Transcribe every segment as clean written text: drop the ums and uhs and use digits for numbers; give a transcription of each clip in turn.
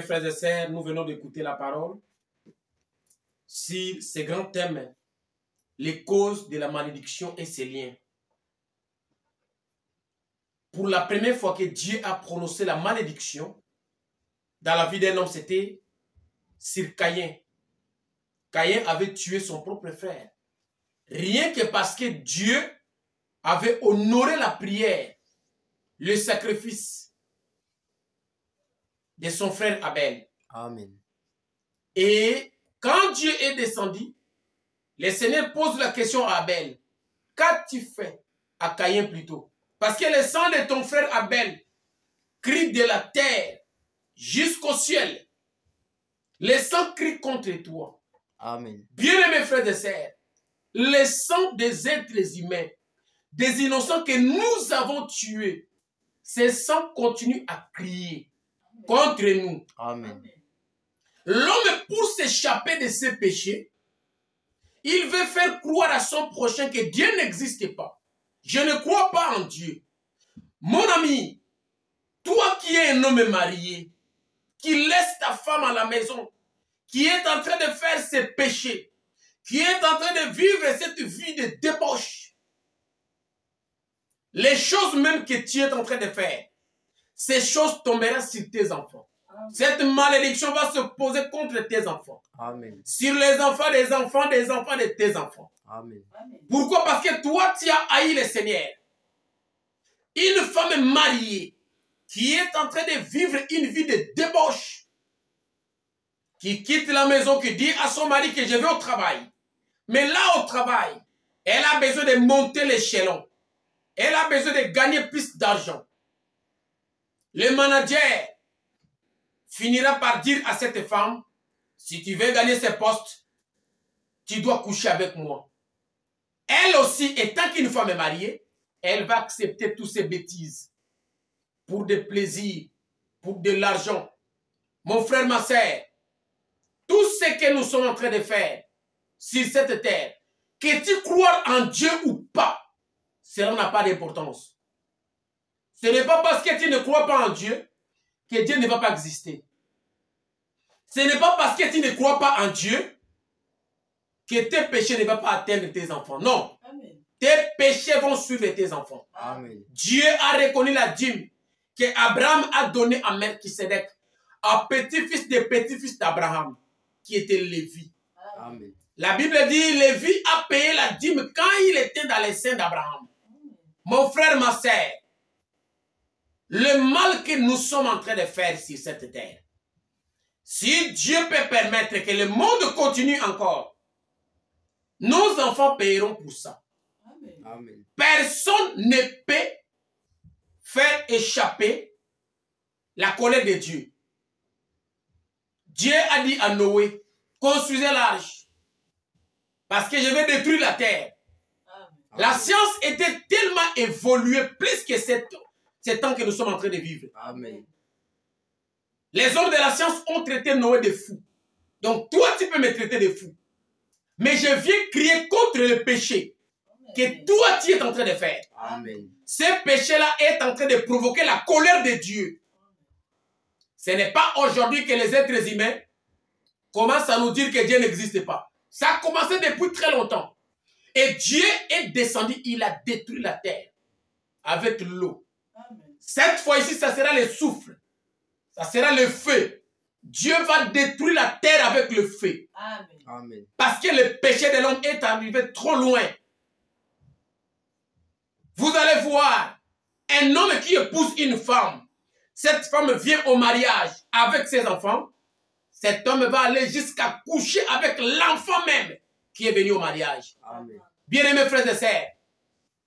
frères et sœurs, nous venons d'écouter la parole sur ces grands thèmes, les causes de la malédiction et ses liens. Pour la première fois que Dieu a prononcé la malédiction dans la vie d'un homme, c'était sur Caïn. Caïn avait tué son propre frère. Rien que parce que Dieu avait honoré la prière, le sacrifice de son frère Abel. Amen. Et quand Dieu est descendu, le Seigneur pose la question à Abel. Qu'as-tu fait à Caïn plutôt? Parce que le sang de ton frère Abel crie de la terre jusqu'au ciel. Le sang crie contre toi. Amen. Bien-aimés frères et sœurs, le sang des êtres humains, des innocents que nous avons tués, ce sang continue à crier contre nous. Amen. L'homme, pour s'échapper de ses péchés, il veut faire croire à son prochain que Dieu n'existe pas. Je ne crois pas en Dieu. Mon ami, toi qui es un homme marié, qui laisse ta femme à la maison, qui est en train de faire ses péchés, qui est en train de vivre cette vie de débauche, les choses même que tu es en train de faire, ces choses tomberont sur tes enfants. Cette malédiction va se poser contre tes enfants. Amen. Sur les enfants des enfants des enfants de tes enfants. Amen. Pourquoi? Parce que toi, tu as haï le Seigneur. Une femme mariée qui est en train de vivre une vie de débauche, qui quitte la maison, qui dit à son mari que je vais au travail. Mais là, au travail, elle a besoin de monter l'échelon. Elle a besoin de gagner plus d'argent. Le manager finira par dire à cette femme, si tu veux gagner ce poste, tu dois coucher avec moi. Elle aussi, étant qu'une femme est mariée, elle va accepter toutes ces bêtises pour des plaisirs, pour de l'argent. Mon frère, ma soeur, tout ce que nous sommes en train de faire sur cette terre, que tu crois en Dieu ou pas, cela n'a pas d'importance. Ce n'est pas parce que tu ne crois pas en Dieu que Dieu ne va pas exister. Ce n'est pas parce que tu ne crois pas en Dieu que tes péchés ne vont pas atteindre tes enfants. Non. Amen. Tes péchés vont suivre tes enfants. Amen. Dieu a reconnu la dîme que Abraham a donnée à Melchisedec, à petit-fils de petit-fils d'Abraham, qui était Lévi. Amen. La Bible dit, Lévi a payé la dîme quand il était dans les seins d'Abraham. Mon frère, ma sœur, le mal que nous sommes en train de faire sur cette terre, si Dieu peut permettre que le monde continue encore, nos enfants paieront pour ça. Amen. Personne ne peut faire échapper la colère de Dieu. Dieu a dit à Noé, construisez l'arche, parce que je vais détruire la terre. Amen. La science était tellement évoluée, plus que ces temps que nous sommes en train de vivre. Amen. Les hommes de la science ont traité Noé de fou. Donc toi, tu peux me traiter de fou. Mais je viens crier contre le péché que toi, tu es en train de faire. Amen. Ce péché-là est en train de provoquer la colère de Dieu. Ce n'est pas aujourd'hui que les êtres humains commencent à nous dire que Dieu n'existe pas. Ça a commencé depuis très longtemps. Et Dieu est descendu, il a détruit la terre avec l'eau. Cette fois-ci, ça sera le souffle. Ça sera le feu. Dieu va détruire la terre avec le feu. Amen. Amen. Parce que le péché de l'homme est arrivé trop loin. Vous allez voir un homme qui épouse une femme. Cette femme vient au mariage avec ses enfants. Cet homme va aller jusqu'à coucher avec l'enfant même qui est venu au mariage. Amen. Bien-aimés frères et sœurs,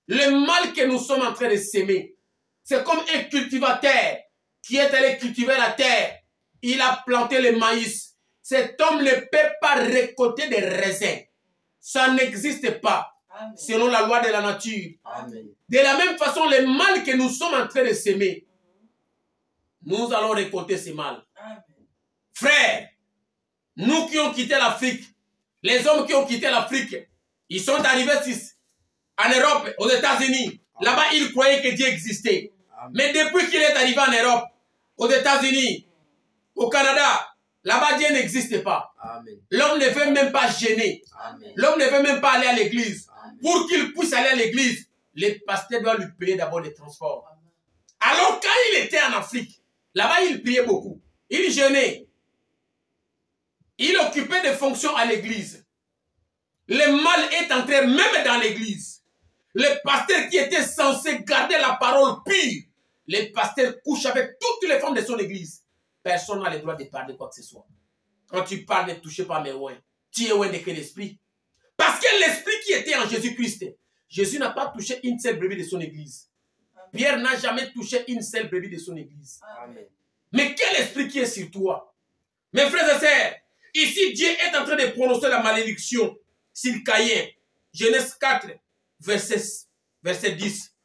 le mal que nous sommes en train de s'aimer, c'est comme un cultivateur qui est allé cultiver la terre. Il a planté le maïs. Cet homme ne peut pas récolter des raisins. Ça n'existe pas. Amen. Selon la loi de la nature. Amen. De la même façon, le mal que nous sommes en train de s'aimer, nous allons récolter ce mal. Amen. Frères, nous qui ont quitté l'Afrique, les hommes qui ont quitté l'Afrique, ils sont arrivés en Europe, aux États-Unis. Là-bas, ils croyaient que Dieu existait. Amen. Mais depuis qu'il est arrivé en Europe, aux États-Unis, Au Canada, là-bas, Dieu n'existe pas. L'homme ne veut même pas gêner. L'homme ne veut même pas aller à l'église. Pour qu'il puisse aller à l'église, les pasteurs doivent lui payer d'abord les transports. Alors, quand il était en Afrique, là-bas, il priait beaucoup. Il jeûnait. Il occupait des fonctions à l'église. Le mal est entré même dans l'église. Les pasteurs qui étaient censés garder la parole pure, les pasteurs couchent avec toutes les femmes de son église. Personne n'a le droit de parler quoi que ce soit. Quand tu parles, ne touchez pas mes ouins. Tu es ouin de quel esprit? Parce que l'esprit qui était en Jésus-Christ, Jésus n'a pas touché une seule brebis de son église. Pierre n'a jamais touché une seule brebis de son église. Amen. Mais quel esprit qui est sur toi? Mes frères et sœurs, ici Dieu est en train de prononcer la malédiction sur Caïn. Genèse 4, verset 10.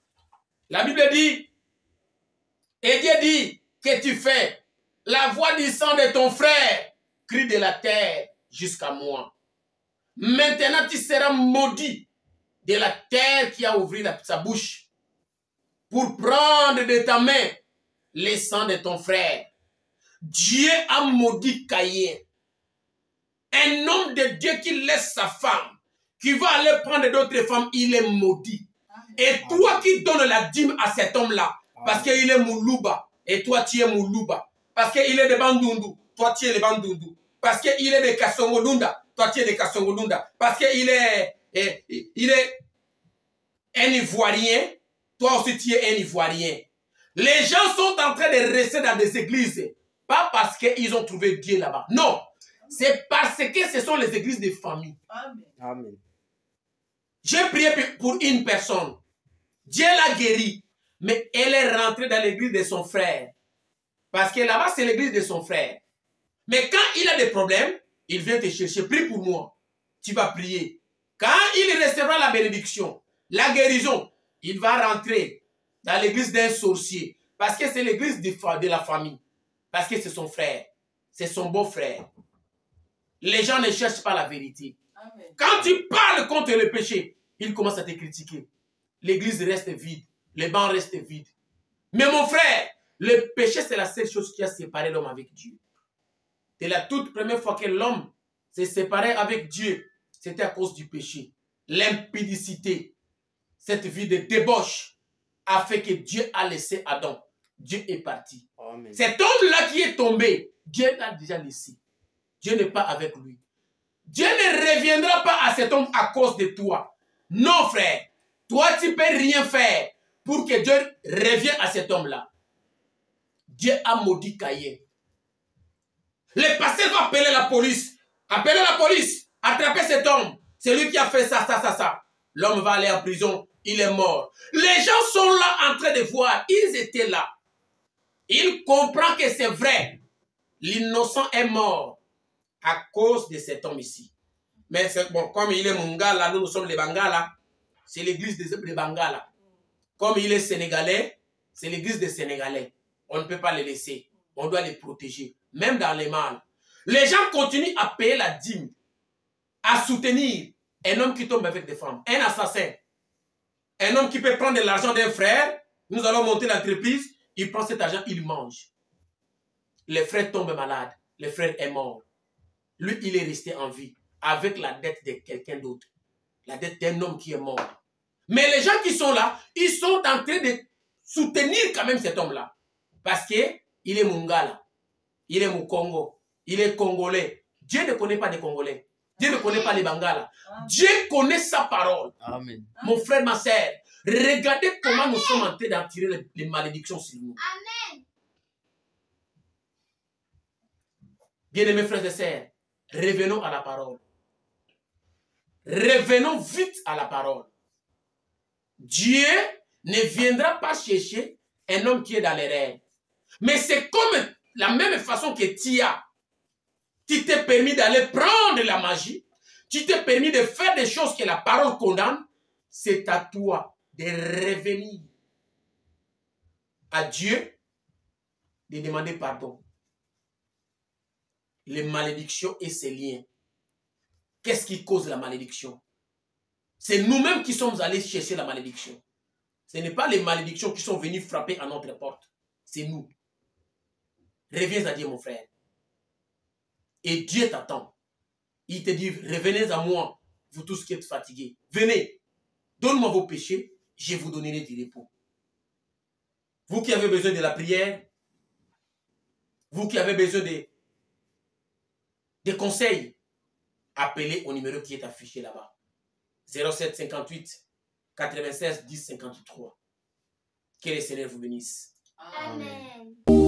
La Bible dit, et Dieu dit, que tu fais? La voix du sang de ton frère crie de la terre jusqu'à moi. Maintenant tu seras maudit de la terre qui a ouvert sa bouche pour prendre de ta main le sang de ton frère. Dieu a maudit Caïn. Un homme de Dieu qui laisse sa femme, qui va aller prendre d'autres femmes, il est maudit. Et toi qui donnes la dîme à cet homme-là, parce qu'il est Moulouba, et toi tu es Moulouba, parce qu'il est de Bandundu, toi tu es de Bandundu, parce qu'il est de Kassongolunda, toi tu es de Kassongolunda, parce qu'il est, un Ivoirien, toi aussi tu es un Ivoirien. Les gens sont en train de rester dans des églises, pas parce qu'ils ont trouvé Dieu là-bas. Non, c'est parce que ce sont les églises de famille. Amen. Amen. J'ai prié pour une personne. Dieu l'a guérie. Mais elle est rentrée dans l'église de son frère. Parce que là-bas, c'est l'église de son frère. Mais quand il a des problèmes, il vient te chercher. Prie pour moi. Tu vas prier. Quand il recevra la bénédiction, la guérison, il va rentrer dans l'église d'un sorcier. Parce que c'est l'église de la famille. Parce que c'est son frère. C'est son beau-frère. Les gens ne cherchent pas la vérité. Amen. Quand tu parles contre le péché, ils commencent à te critiquer. L'église reste vide. Les bancs restent vides. Mais mon frère, le péché, c'est la seule chose qui a séparé l'homme avec Dieu. C'est la toute première fois que l'homme s'est séparé avec Dieu. C'était à cause du péché. L'impudicité, cette vie de débauche, a fait que Dieu a laissé Adam. Dieu est parti. Amen. Cet homme-là qui est tombé, Dieu l'a déjà laissé. Dieu n'est pas avec lui. Dieu ne reviendra pas à cet homme à cause de toi. Non, frère. Toi, tu ne peux rien faire pour que Dieu revienne à cet homme-là. Dieu a maudit Caïn. Le pasteur va appeler la police. Appelez la police. Attrapez cet homme. C'est lui qui a fait ça, ça, ça, ça. L'homme va aller en prison. Il est mort. Les gens sont là en train de voir. Ils étaient là. Ils comprennent que c'est vrai. L'innocent est mort à cause de cet homme ici. Mais bon, comme il est Mungala, nous sommes les Bangala. C'est l'église des Bangala. Comme il est sénégalais, c'est l'église des Sénégalais. On ne peut pas les laisser. On doit les protéger. Même dans les mal. Les gens continuent à payer la dîme. À soutenir un homme qui tombe avec des femmes. Un assassin. Un homme qui peut prendre de l'argent d'un frère. Nous allons monter l'entreprise. Il prend cet argent, il mange. Le frère tombe malade. Le frère est mort. Lui, il est resté en vie. Avec la dette de quelqu'un d'autre. La dette d'un homme qui est mort. Mais les gens qui sont là, ils sont en train de soutenir quand même cet homme-là. Parce qu'il est Mungala. Il est Mukongo. Il est Congolais. Dieu ne connaît pas les Congolais. Dieu ne connaît pas les Bangala. Dieu connaît sa parole. Amen. Mon frère, ma sœur, regardez comment nous sommes en train d'en tirer les malédictions sur nous. Amen. Bien-aimés frères et sœurs, revenons à la parole. Revenons vite à la parole. Dieu ne viendra pas chercher un homme qui est dans les rêves. Mais c'est comme la même façon que tu t'es permis d'aller prendre la magie, tu t'es permis de faire des choses que la parole condamne, c'est à toi de revenir à Dieu, de demander pardon. Les malédictions et ses liens. Qu'est-ce qui cause la malédiction? C'est nous-mêmes qui sommes allés chercher la malédiction. Ce n'est pas les malédictions qui sont venues frapper à notre porte. C'est nous. Reviens à Dieu, mon frère. Et Dieu t'attend. Il te dit, revenez à moi, vous tous qui êtes fatigués. Venez, donne-moi vos péchés, je vous donnerai du repos. Vous qui avez besoin de la prière, vous qui avez besoin des conseils, appelez au numéro qui est affiché là-bas. 07 58 96 10 53. Que le Seigneur vous bénisse. Amen.